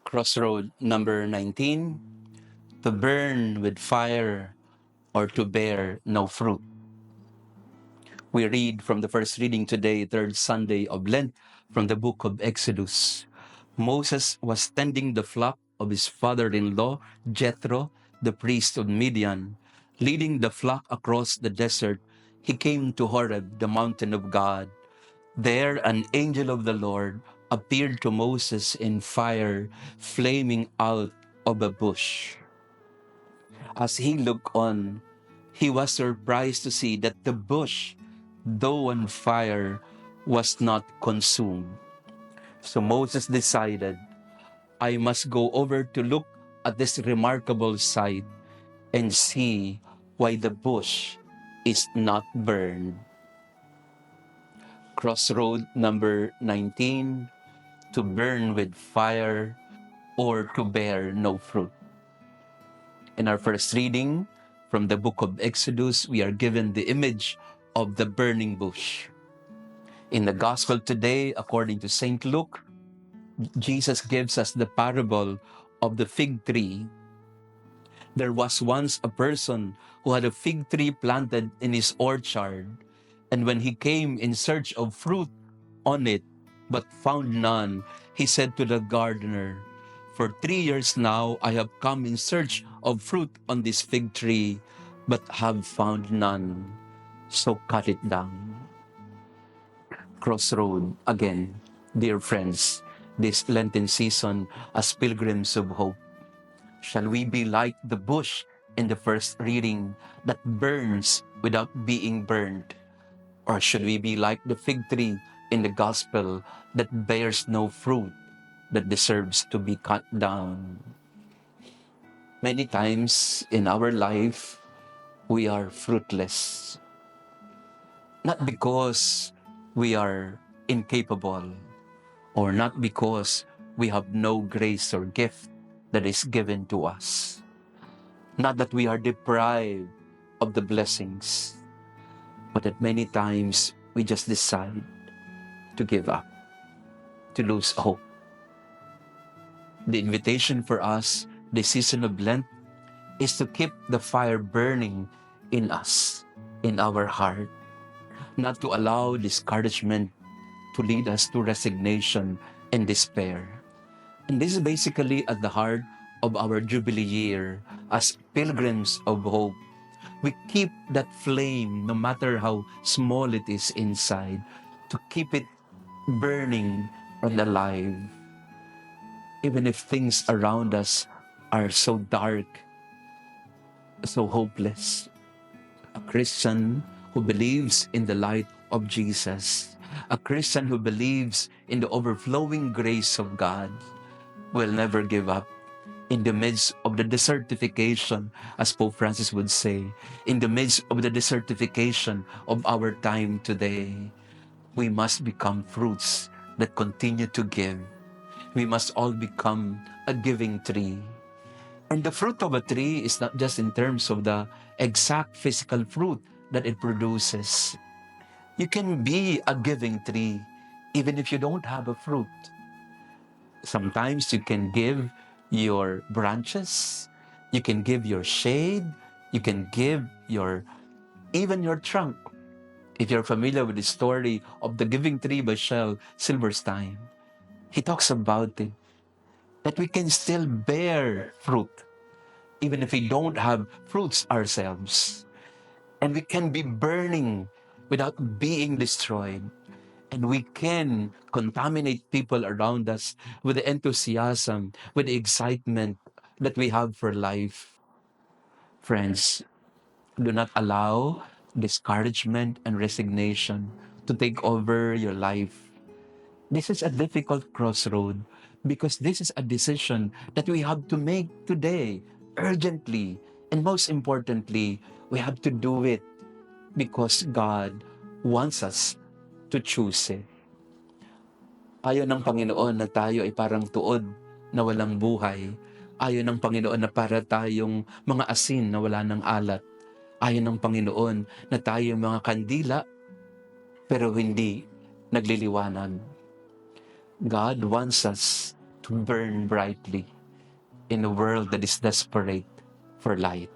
Crossroad number 19, to burn with fire or to bear no fruit. We read from the first reading today, third Sunday of Lent, from the book of Exodus. Moses was tending the flock of his father-in-law, Jethro, the priest of Midian. Leading the flock across the desert, he came to Horeb, the mountain of God. There an angel of the Lord appeared to Moses in fire, flaming out of a bush. As he looked on, he was surprised to see that the bush, though on fire, was not consumed. So Moses decided, I must go over to look at this remarkable sight and see why the bush is not burned. Crossroad number 19, to burn with fire or to bear no fruit. In our first reading from the book of Exodus, we are given the image of the burning bush. In the gospel today, according to St. Luke, Jesus gives us the parable of the fig tree. There was once a person who had a fig tree planted in his orchard, and when he came in search of fruit on it, but found none, he said to the gardener, For 3 years now I have come in search of fruit on this fig tree, but have found none. So cut it down. Crossroad again, dear friends, this Lenten season as pilgrims of hope. Shall we be like the bush in the first reading that burns without being burned? Or should we be like the fig tree in the gospel that bears no fruit, that deserves to be cut down? Many times in our life, we are fruitless. Not because we are incapable, or not because we have no grace or gift that is given to us. Not that we are deprived of the blessings, but that many times we just decide to give up, to lose hope. The invitation for us this season of Lent is to keep the fire burning in us, in our heart, not to allow discouragement to lead us to resignation and despair. And this is basically at the heart of our Jubilee year as pilgrims of hope. We keep that flame, no matter how small it is inside, to keep it burning and alive. Even if things around us are so dark, so hopeless. A Christian who believes in the light of Jesus, a Christian who believes in the overflowing grace of God, will never give up. In the midst of the desertification, as Pope Francis would say, in the midst of the desertification of our time today, we must become fruits that continue to give. We must all become a giving tree. And the fruit of a tree is not just in terms of the exact physical fruit that it produces. You can be a giving tree even if you don't have a fruit. Sometimes you can give your branches, you can give your shade, you can give even your trunk. If you're familiar with the story of the giving tree by 𝗕𝗨, he talks about it, that we can still bear fruit even if we don't have fruits ourselves. And we can be burning without being destroyed. And we can contaminate people around us with the enthusiasm, with the excitement that we have for life. Friends, do not allow discouragement and resignation to take over your life. This is a difficult crossroad because this is a decision that we have to make today, urgently. And most importantly, we have to do it because God wants us to choose it. Ayaw ng Panginoon na tayo ay parang tuod na walang buhay. Ayaw ng Panginoon na para tayong mga asin na wala ng alat. Ayaw ng Panginoon na tayo mga kandila pero hindi nagliliwanag. God wants us to burn brightly in a world that is desperate for light.